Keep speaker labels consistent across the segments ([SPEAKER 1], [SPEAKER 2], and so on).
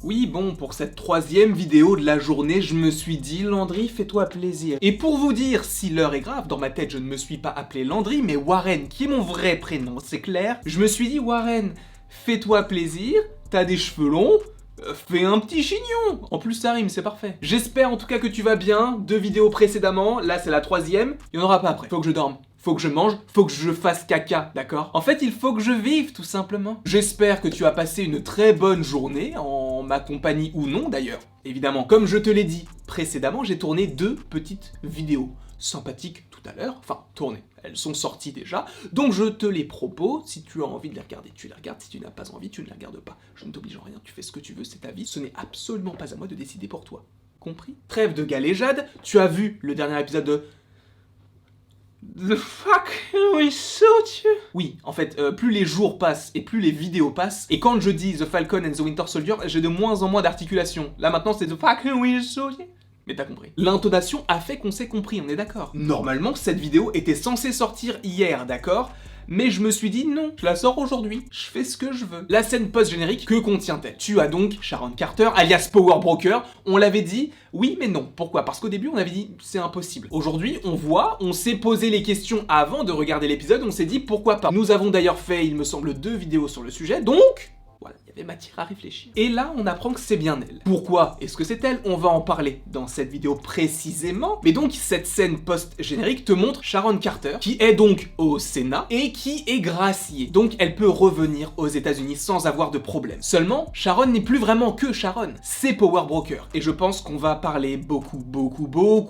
[SPEAKER 1] Oui, bon, pour cette troisième vidéo de la journée, je me suis dit, Landry, fais-toi plaisir. Et pour vous dire si l'heure est grave, dans ma tête, je ne me suis pas appelé Landry, mais Warren, qui est mon vrai prénom, c'est clair. Je me suis dit, Warren, fais-toi plaisir, t'as des cheveux longs, fais un petit chignon. En plus, ça rime, c'est parfait. J'espère en tout cas que tu vas bien. 2 vidéos précédemment, là c'est la troisième, il n'y en aura pas après. Faut que je dorme. Faut que je mange, faut que je fasse caca, d'accord? En fait, il faut que je vive, tout simplement. J'espère que tu as passé une très bonne journée, en ma compagnie ou non d'ailleurs. Évidemment, comme je te l'ai dit précédemment, j'ai tourné 2 petites vidéos sympathiques tout à l'heure. Enfin, tournées, elles sont sorties déjà. Donc je te les propose, si tu as envie de les regarder, tu les regardes. Si tu n'as pas envie, tu ne les regardes pas. Je ne t'oblige en rien, tu fais ce que tu veux, c'est ta vie. Ce n'est absolument pas à moi de décider pour toi. Compris? Trêve de galéjade, tu as vu le dernier épisode de... The fuck we shoot you. Oui, en fait, plus les jours passent et plus les vidéos passent, et quand je dis The Falcon and the Winter Soldier, j'ai de moins en moins d'articulation. Là maintenant c'est The fuck we shoot you. Mais t'as compris. L'intonation a fait qu'on s'est compris, on est d'accord. Normalement, cette vidéo était censée sortir hier, d'accord ? Mais je me suis dit non, je la sors aujourd'hui, je fais ce que je veux. La scène post-générique, que contient-elle? Tu as donc Sharon Carter, alias Power Broker, on l'avait dit, oui mais non. Pourquoi? Parce qu'au début on avait dit c'est impossible. Aujourd'hui on s'est posé les questions avant de regarder l'épisode, on s'est dit pourquoi pas. Nous avons d'ailleurs fait, il me semble, 2 vidéos sur le sujet, donc... voilà, il y avait matière à réfléchir. Et là, on apprend que c'est bien elle. Pourquoi est-ce que c'est elle? On va en parler dans cette vidéo précisément. Mais donc, cette scène post-générique te montre Sharon Carter, qui est donc au Sénat et qui est graciée. Donc, elle peut revenir aux États-Unis sans avoir de problème. Seulement, Sharon n'est plus vraiment que Sharon. C'est Power Broker. Et je pense qu'on va parler beaucoup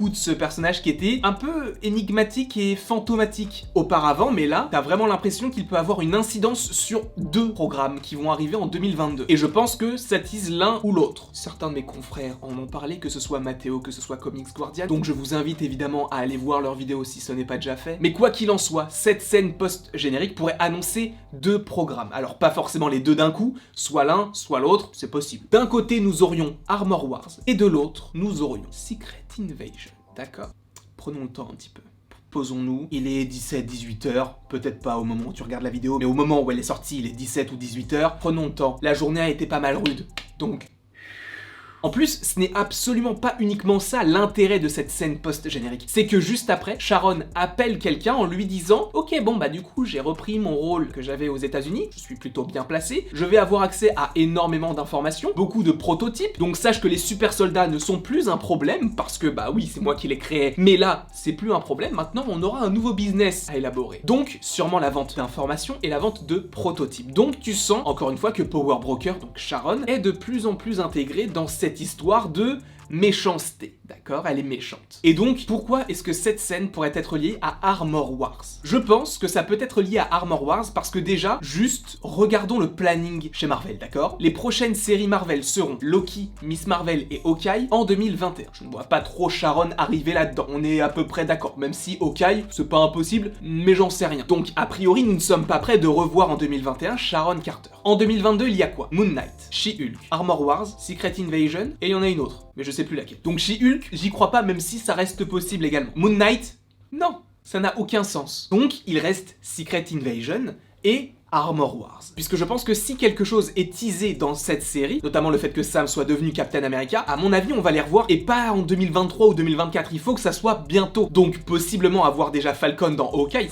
[SPEAKER 1] de ce personnage qui était un peu énigmatique et fantomatique auparavant. Mais là, t'as vraiment l'impression qu'il peut avoir une incidence sur 2 programmes qui vont arriver en 2022. Et je pense que ça tease l'un ou l'autre. Certains de mes confrères en ont parlé, que ce soit Mathéo, que ce soit Comics Guardian, donc je vous invite évidemment à aller voir leurs vidéos si ce n'est pas déjà fait. Mais quoi qu'il en soit, cette scène post-générique pourrait annoncer 2 programmes. Alors pas forcément les 2 d'un coup, soit l'un, soit l'autre, c'est possible. D'un côté, nous aurions Armor Wars, et de l'autre, nous aurions Secret Invasion. D'accord? Prenons le temps un petit peu. Posons-nous, il est 17-18h, peut-être pas au moment où tu regardes la vidéo, mais au moment où elle est sortie, il est 17 ou 18h, prenons le temps. La journée a été pas mal rude, donc... En plus, ce n'est absolument pas uniquement ça l'intérêt de cette scène post-générique. C'est que juste après, Sharon appelle quelqu'un en lui disant « Ok, bon bah du coup, j'ai repris mon rôle que j'avais aux États-Unis, je suis plutôt bien placé, je vais avoir accès à énormément d'informations, beaucoup de prototypes, donc sache que les super soldats ne sont plus un problème, parce que bah oui, c'est moi qui les créais, mais là, c'est plus un problème, maintenant on aura un nouveau business à élaborer. Donc, sûrement la vente d'informations et la vente de prototypes. Donc tu sens, encore une fois, que Power Broker, donc Sharon, est de plus en plus intégrée dans cette histoire de méchanceté, d'accord? Elle est méchante. Et donc, pourquoi est-ce que cette scène pourrait être liée à Armor Wars? Je pense que ça peut être lié à Armor Wars parce que déjà, juste, regardons le planning chez Marvel, d'accord? Les prochaines séries Marvel seront Loki, Miss Marvel et Hawkeye en 2021. Je ne vois pas trop Sharon arriver là-dedans, on est à peu près d'accord, même si Hawkeye, c'est pas impossible, mais j'en sais rien. Donc, a priori, nous ne sommes pas prêts de revoir en 2021 Sharon Carter. En 2022, il y a quoi? Moon Knight, She-Hulk, Armor Wars, Secret Invasion, et il y en a une autre, mais je sais plus laquelle. Donc She-Hulk, j'y crois pas, même si ça reste possible également. Moon Knight, non, ça n'a aucun sens. Donc il reste Secret Invasion et Armor Wars. Puisque je pense que si quelque chose est teasé dans cette série, notamment le fait que Sam soit devenu Captain America, à mon avis on va les revoir, et pas en 2023 ou 2024, il faut que ça soit bientôt. Donc possiblement avoir déjà Falcon dans Hawkeye,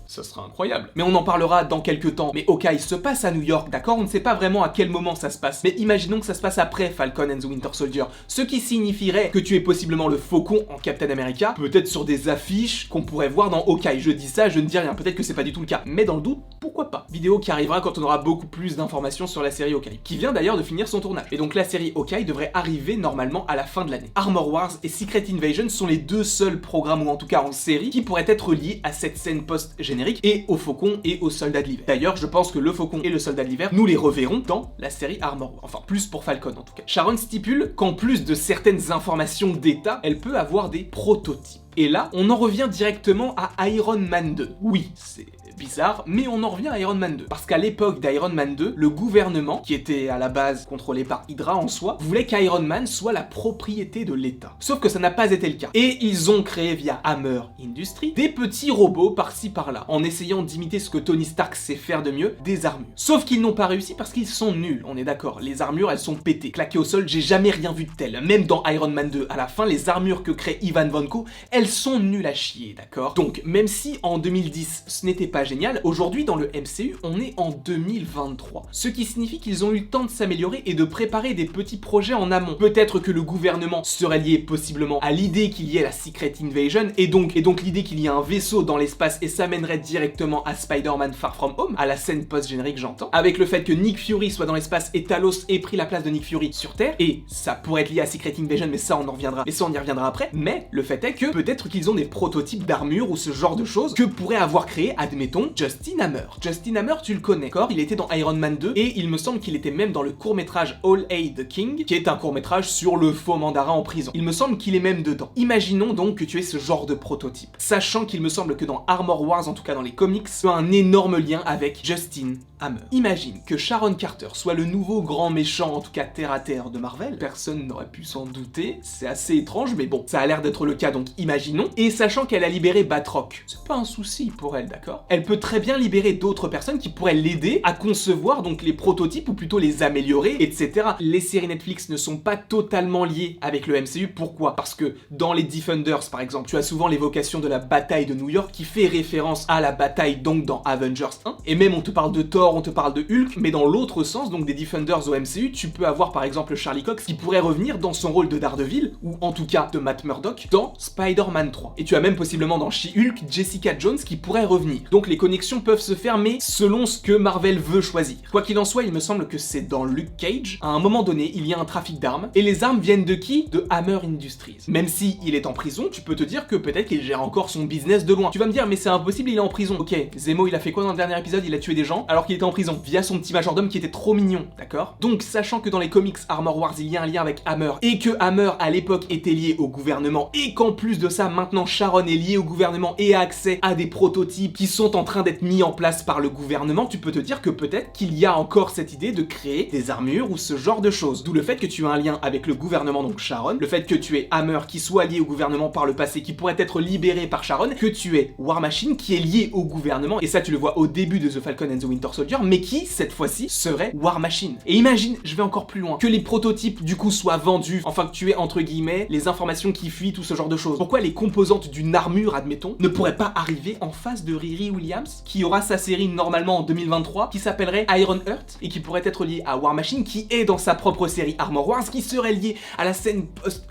[SPEAKER 1] ça sera incroyable. Mais on en parlera dans quelques temps. Mais Hawkeye se passe à New York, d'accord? On ne sait pas vraiment à quel moment ça se passe. Mais imaginons que ça se passe après Falcon and the Winter Soldier. Ce qui signifierait que tu es possiblement le Faucon en Captain America, peut-être sur des affiches qu'on pourrait voir dans Hawkeye. Je dis ça, je ne dis rien. Peut-être que c'est pas du tout le cas. Mais dans le doute, pourquoi pas? Vidéo qui arrivera quand on aura beaucoup plus d'informations sur la série Hawkeye, qui vient d'ailleurs de finir son tournage. Et donc la série Hawkeye devrait arriver normalement à la fin de l'année. Armor Wars et Secret Invasion sont les 2 seuls programmes, ou en tout cas en série, qui pourraient être liés à cette scène post-générique et au Faucon et au Soldat de l'Hiver. D'ailleurs, je pense que le Faucon et le Soldat de l'Hiver, nous les reverrons dans la série Armor Wars. Enfin, plus pour Falcon en tout cas. Sharon stipule qu'en plus de certaines informations d'état, elle peut avoir des prototypes. Et là, on en revient directement à Iron Man 2. Oui, c'est bizarre, mais on en revient à Iron Man 2. Parce qu'à l'époque d'Iron Man 2, le gouvernement, qui était à la base contrôlé par Hydra en soi, voulait qu'Iron Man soit la propriété de l'État. Sauf que ça n'a pas été le cas. Et ils ont créé via Hammer Industries des petits robots par-ci par-là, en essayant d'imiter ce que Tony Stark sait faire de mieux, des armures. Sauf qu'ils n'ont pas réussi parce qu'ils sont nuls, on est d'accord. Les armures, elles sont pétées, claquées au sol, j'ai jamais rien vu de tel. Même dans Iron Man 2, à la fin, les armures que crée Ivan Vanko, elles sont nulles à chier, d'accord? Donc, même si en 2010, ce n'était pas génial, aujourd'hui, dans le MCU, on est en 2023. Ce qui signifie qu'ils ont eu le temps de s'améliorer et de préparer des petits projets en amont. Peut-être que le gouvernement serait lié possiblement à l'idée qu'il y ait la Secret Invasion, et donc l'idée qu'il y ait un vaisseau dans l'espace, et ça mènerait directement à Spider-Man Far From Home, à la scène post-générique j'entends, avec le fait que Nick Fury soit dans l'espace et Talos ait pris la place de Nick Fury sur Terre, et ça pourrait être lié à Secret Invasion, mais ça on y reviendra après, mais le fait est que peut-être qu'ils ont des prototypes d'armure ou ce genre de choses que pourrait avoir créé, admettons, Justin Hammer. Justin Hammer, tu le connais, d'accord? Il était dans Iron Man 2, et il me semble qu'il était même dans le court-métrage All Hail the King, qui est un court-métrage sur le faux mandarin en prison. Il me semble qu'il est même dedans. Imaginons donc que tu aies ce genre de prototype, sachant qu'il me semble que dans Armor Wars, en tout cas dans les comics, tu as un énorme lien avec Justin Hammer. Imagine que Sharon Carter soit le nouveau grand méchant, en tout cas terre à terre de Marvel, personne n'aurait pu s'en douter, c'est assez étrange, mais bon, ça a l'air d'être le cas, donc imaginons, et sachant qu'elle a libéré Batroc, c'est pas un souci pour elle, d'accord? Elle peut très bien libérer d'autres personnes qui pourraient l'aider à concevoir donc les prototypes, ou plutôt les améliorer, etc. Les séries Netflix ne sont pas totalement liées avec le MCU, pourquoi? Parce que dans les Defenders, par exemple, tu as souvent l'évocation de la bataille de New York, qui fait référence à la bataille donc dans Avengers 1, et même on te parle de Thor, on te parle de Hulk, mais dans l'autre sens, donc des Defenders au MCU, tu peux avoir par exemple Charlie Cox qui pourrait revenir dans son rôle de Daredevil, ou en tout cas de Matt Murdock, dans Spider-Man 3. Et tu as même possiblement dans She-Hulk, Jessica Jones qui pourrait revenir. Donc les connexions peuvent se faire, mais selon ce que Marvel veut choisir. Quoi qu'il en soit, il me semble que c'est dans Luke Cage, à un moment donné, il y a un trafic d'armes, et les armes viennent de qui? De Hammer Industries. Même si il est en prison, tu peux te dire que peut-être qu'il gère encore son business de loin. Tu vas me dire, mais c'est impossible, il est en prison. Ok, Zemo, il a fait quoi dans le dernier épisode? Il a tué des gens alors qu'il était en prison, via son petit majordome qui était trop mignon, d'accord? Donc, sachant que dans les comics Armor Wars, il y a un lien avec Hammer, et que Hammer, à l'époque, était lié au gouvernement, et qu'en plus de ça, maintenant, Sharon est liée au gouvernement et a accès à des prototypes qui sont en train d'être mis en place par le gouvernement, tu peux te dire que peut-être qu'il y a encore cette idée de créer des armures ou ce genre de choses. D'où le fait que tu as un lien avec le gouvernement, donc Sharon, le fait que tu aies Hammer qui soit lié au gouvernement par le passé, qui pourrait être libéré par Sharon, que tu aies War Machine qui est lié au gouvernement, et ça tu le vois au début de The Falcon and the Winter Soldier, mais qui, cette fois-ci, serait War Machine. Et imagine, je vais encore plus loin, que les prototypes du coup soient vendus, enfin que tu aies entre guillemets les informations qui fuient, tout ce genre de choses. Pourquoi les composantes d'une armure, admettons, ne pourraient pas arriver en face de Riri Williams, qui aura sa série normalement en 2023, qui s'appellerait Iron Heart, et qui pourrait être liée à War Machine, qui est dans sa propre série Armor Wars, qui serait liée à la scène post...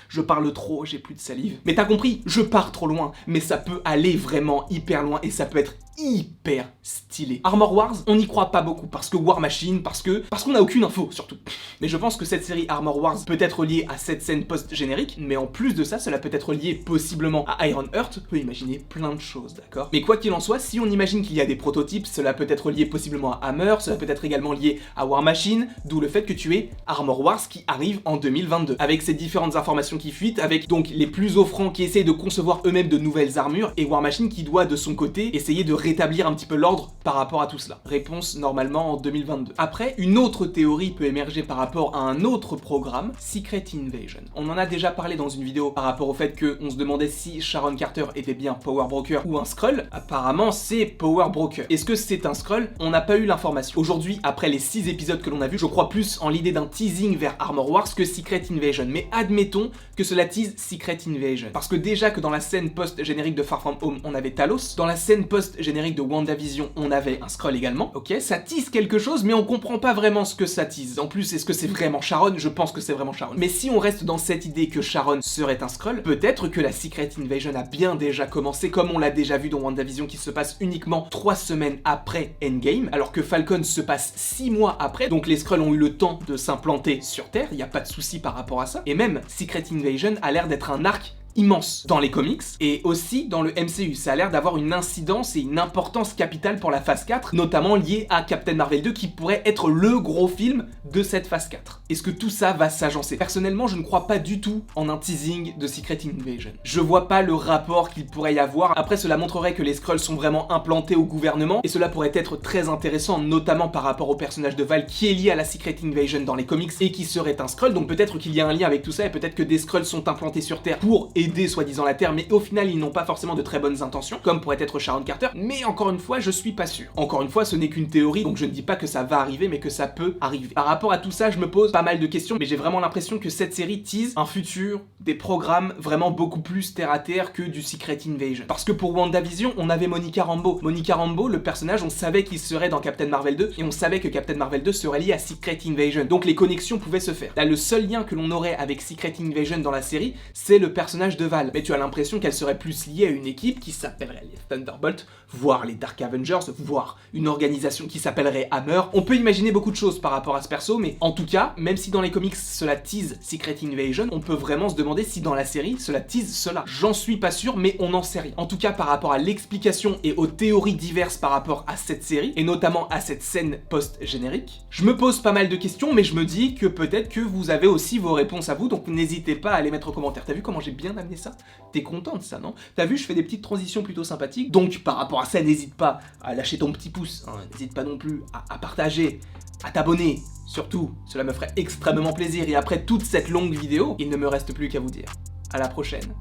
[SPEAKER 1] Je parle trop, j'ai plus de salive. Mais t'as compris, je pars trop loin, mais ça peut aller vraiment hyper loin, et ça peut être hyper stylé. Armor Wars, on n'y croit pas beaucoup, parce que War Machine, parce qu'on n'a aucune info, surtout. Mais je pense que cette série Armor Wars peut être liée à cette scène post-générique, mais en plus de ça, cela peut être lié possiblement à Iron Heart, on peut imaginer plein de choses, d'accord? Mais quoi qu'il en soit, si on imagine qu'il y a des prototypes, cela peut être lié possiblement à Hammer, cela peut être également lié à War Machine, d'où le fait que tu aies Armor Wars qui arrive en 2022, avec ces différentes informations qui fuitent, avec donc les plus offrants qui essayent de concevoir eux-mêmes de nouvelles armures, et War Machine qui doit de son côté essayer de rétablir un petit peu l'ordre par rapport à tout cela. Réponse normalement en 2022. Après, une autre théorie peut émerger par rapport à un autre programme, Secret Invasion. On en a déjà parlé dans une vidéo par rapport au fait qu'on se demandait si Sharon Carter était bien Power Broker ou un Skrull. Apparemment, c'est Power Broker. Est-ce que c'est un Skrull? On n'a pas eu l'information. Aujourd'hui, après les 6 épisodes que l'on a vus, je crois plus en l'idée d'un teasing vers Armor Wars que Secret Invasion. Mais admettons que cela tease Secret Invasion. Parce que déjà que dans la scène post-générique de Far From Home, on avait Talos. Dans la scène post-générique de WandaVision, on avait un Skrull également. Ok, ça tease quelque chose, mais on comprend pas vraiment ce que ça tease. En plus, est-ce que c'est vraiment Sharon? Je pense que c'est vraiment Sharon. Mais si on reste dans cette idée que Sharon serait un Skrull, peut-être que la Secret Invasion a bien déjà commencé, comme on l'a déjà vu dans WandaVision, qui se passe uniquement 3 semaines après Endgame, alors que Falcon se passe 6 mois après, donc les Skrulls ont eu le temps de s'implanter sur Terre, il n'y a pas de souci par rapport à ça. Et même, Secret Invasion a l'air d'être un arc immense dans les comics et aussi dans le MCU. Ça a l'air d'avoir une incidence et une importance capitale pour la phase 4, notamment liée à Captain Marvel 2 qui pourrait être le gros film de cette phase 4. Est-ce que tout ça va s'agencer? Personnellement, je ne crois pas du tout en un teasing de Secret Invasion. Je vois pas le rapport qu'il pourrait y avoir. Après, cela montrerait que les Skrulls sont vraiment implantés au gouvernement et cela pourrait être très intéressant, notamment par rapport au personnage de Val qui est lié à la Secret Invasion dans les comics et qui serait un Skrull. Donc peut-être qu'il y a un lien avec tout ça et peut-être que des Skrulls sont implantés sur Terre pour aider soi-disant la Terre, mais au final ils n'ont pas forcément de très bonnes intentions, comme pourrait être Sharon Carter. Mais encore une fois, je suis pas sûr. Encore une fois, ce n'est qu'une théorie, donc je ne dis pas que ça va arriver, mais que ça peut arriver. Par rapport à tout ça, je me pose pas mal de questions, mais j'ai vraiment l'impression que cette série tease un futur, des programmes vraiment beaucoup plus terre à terre que du Secret Invasion. Parce que pour WandaVision, on avait Monica Rambeau. Monica Rambeau, le personnage, on savait qu'il serait dans Captain Marvel 2 et on savait que Captain Marvel 2 serait lié à Secret Invasion. Donc les connexions pouvaient se faire. Là, le seul lien que l'on aurait avec Secret Invasion dans la série, c'est le personnage de Val. Mais tu as l'impression qu'elle serait plus liée à une équipe qui s'appellerait les Thunderbolts, voire les Dark Avengers, voire une organisation qui s'appellerait Hammer. On peut imaginer beaucoup de choses par rapport à ce perso, mais en tout cas, même si dans les comics cela tease Secret Invasion, on peut vraiment se demander si dans la série cela tease cela. J'en suis pas sûr, mais on n'en sait rien. En tout cas, par rapport à l'explication et aux théories diverses par rapport à cette série, et notamment à cette scène post-générique, je me pose pas mal de questions, mais je me dis que peut-être que vous avez aussi vos réponses à vous, donc n'hésitez pas à les mettre en commentaire. T'as vu comment j'ai bien amené ça? T'es content de ça, non? T'as vu, je fais des petites transitions plutôt sympathiques, donc par rapport à ça, n'hésite pas à lâcher ton petit pouce, hein. N'hésite pas non plus à partager, à t'abonner, surtout, cela me ferait extrêmement plaisir, et après toute cette longue vidéo, il ne me reste plus qu'à vous dire à la prochaine,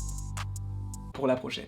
[SPEAKER 1] pour la prochaine.